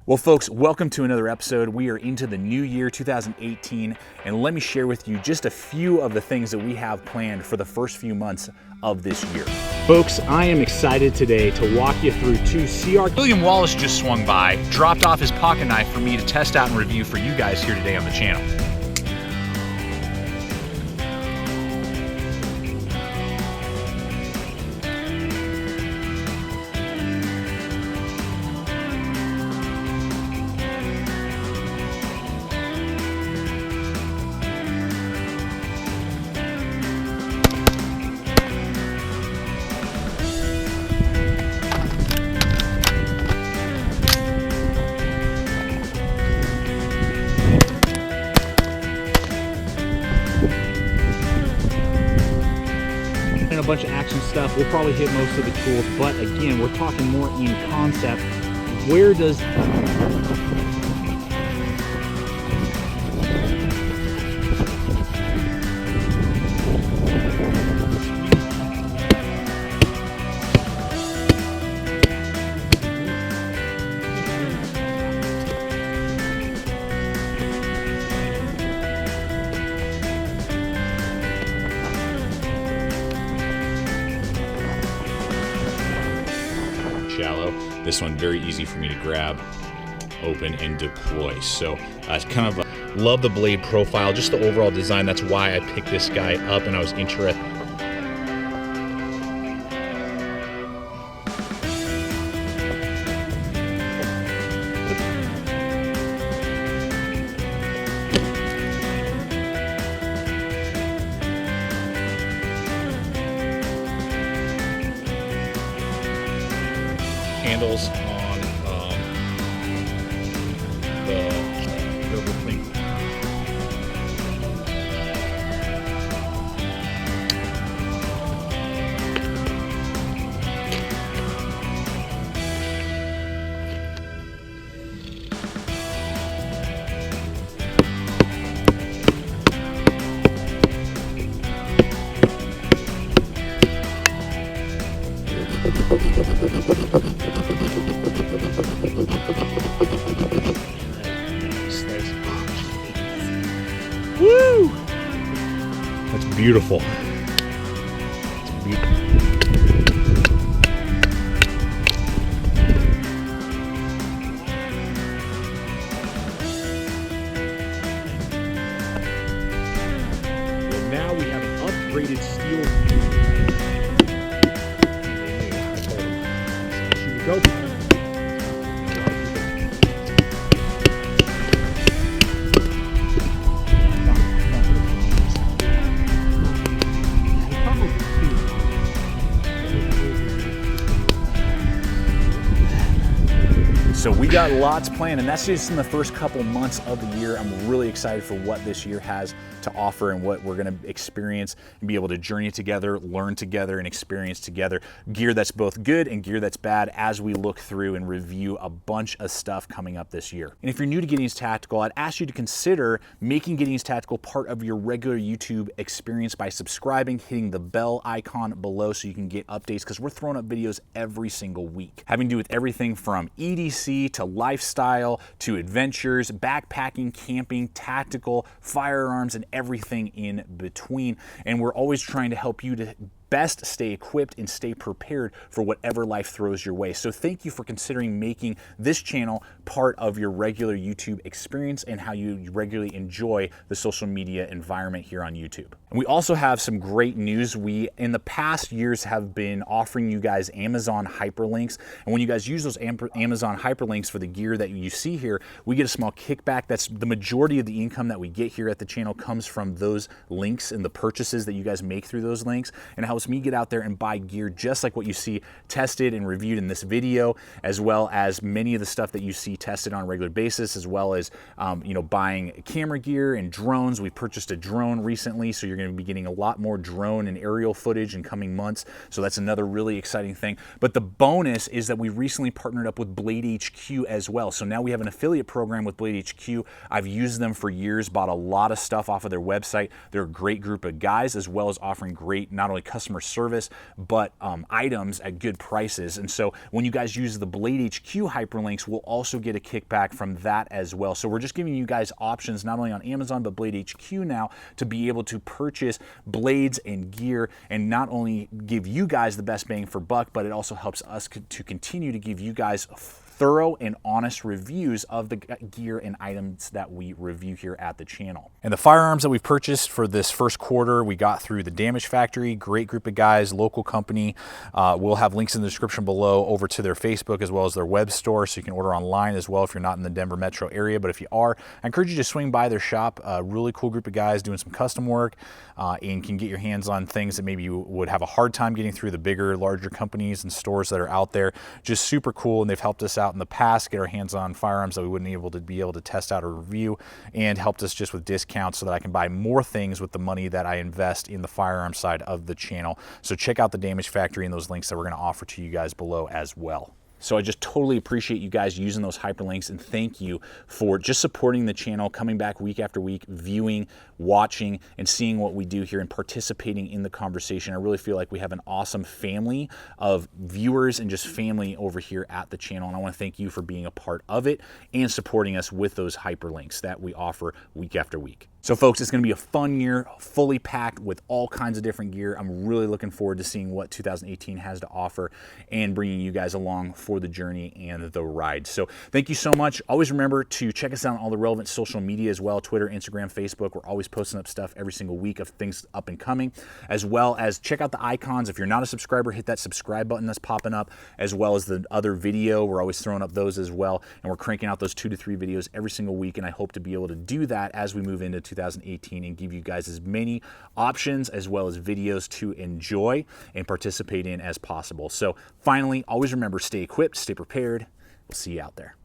Well, folks, welcome to another episode. We are into the new year, 2018, and let me share with you just a few of the things that we have planned for the first few months of this year. Folks, I am excited today to walk you through two CR. William Wallace just swung by, dropped off his pocket knife for me to test out and review for you guys here today on the channel. A bunch of action stuff. We'll probably hit most of the tools, but again, we're talking more in concept. Where does shallow. This one very easy for me to grab, open, and deploy. So I kind of love the blade profile, just the overall design. That's why I picked this guy up, and I was interested. Handles on the thing. Woo! That's beautiful. That's beautiful. Well, now we have an upgraded steel. Here we go. So we got lots planned, and that's just in the first couple months of the year. I'm really excited for what this year has to offer and what we're going to experience and be able to journey together, learn together, and experience together. Gear that's both good and gear that's bad as we look through and review a bunch of stuff coming up this year. And if you're new to Gideon's Tactical, I'd ask you to consider making Gideon's Tactical part of your regular YouTube experience by subscribing, hitting the bell icon below so you can get updates, because we're throwing up videos every single week, having to do with everything from EDC to lifestyle, to adventures, backpacking, camping, tactical, firearms, and everything in between. And we're always trying to help you to best stay equipped and stay prepared for whatever life throws your way. So thank you for considering making this channel part of your regular YouTube experience and how you regularly enjoy the social media environment here on YouTube. And we also have some great news. We, in the past years, have been offering you guys Amazon hyperlinks. And when you guys use those Amazon hyperlinks for the gear that you see here, we get a small kickback. That's the majority of the income that we get here at the channel comes from those links and the purchases that you guys make through those links, and how helps me get out there and buy gear just like what you see tested and reviewed in this video, as well as many of the stuff that you see tested on a regular basis, as well as you know, buying camera gear and drones. We purchased a drone recently, so you're going to be getting a lot more drone and aerial footage in coming months. So that's another really exciting thing. But the bonus is that we recently partnered up with Blade HQ as well. So now we have an affiliate program with Blade HQ. I've used them for years, bought a lot of stuff off of their website. They're a great group of guys, as well as offering great not only custom customer service, but items at good prices. And so when you guys use the Blade HQ hyperlinks, we'll also get a kickback from that as well. So we're just giving you guys options not only on Amazon, but Blade HQ now to be able to purchase blades and gear, and not only give you guys the best bang for buck, but it also helps us to continue to give you guys thorough and honest reviews of the gear and items that we review here at the channel. And the firearms that we've purchased for this first quarter, we got through the Damage Factory, great group of guys, local company. We'll have links in the description below over to their Facebook as well as their web store, so you can order online as well if you're not in the Denver metro area. But if you are, I encourage you to swing by their shop. A really cool group of guys doing some custom work, and can get your hands on things that maybe you would have a hard time getting through the bigger, larger companies and stores that are out there. Just super cool, and they've helped us out in the past, get our hands on firearms that we wouldn't be able to test out or review, and helped us just with discounts so that I can buy more things with the money that I invest in the firearm side of the channel. So check out the Damage Factory and those links that we're going to offer to you guys below as well. So I just totally appreciate you guys using those hyperlinks, and thank you for just supporting the channel, coming back week after week, viewing, watching, and seeing what we do here and participating in the conversation. I really feel like we have an awesome family of viewers and just family over here at the channel, and I want to thank you for being a part of it and supporting us with those hyperlinks that we offer week after week. So folks, it's going to be a fun year, fully packed with all kinds of different gear. I'm really looking forward to seeing what 2018 has to offer and bringing you guys along for the journey and the ride. So thank you so much. Always remember to check us out on all the relevant social media as well, Twitter, Instagram, Facebook. We're always posting up stuff every single week of things up and coming, as well as check out the icons. If you're not a subscriber, hit that subscribe button that's popping up, as well as the other video. We're always throwing up those as well, and we're cranking out those 2 to 3 videos every single week, and I hope to be able to do that as we move into 2018 and give you guys as many options as well as videos to enjoy and participate in as possible. So finally, always remember, stay equipped, stay prepared. We'll see you out there.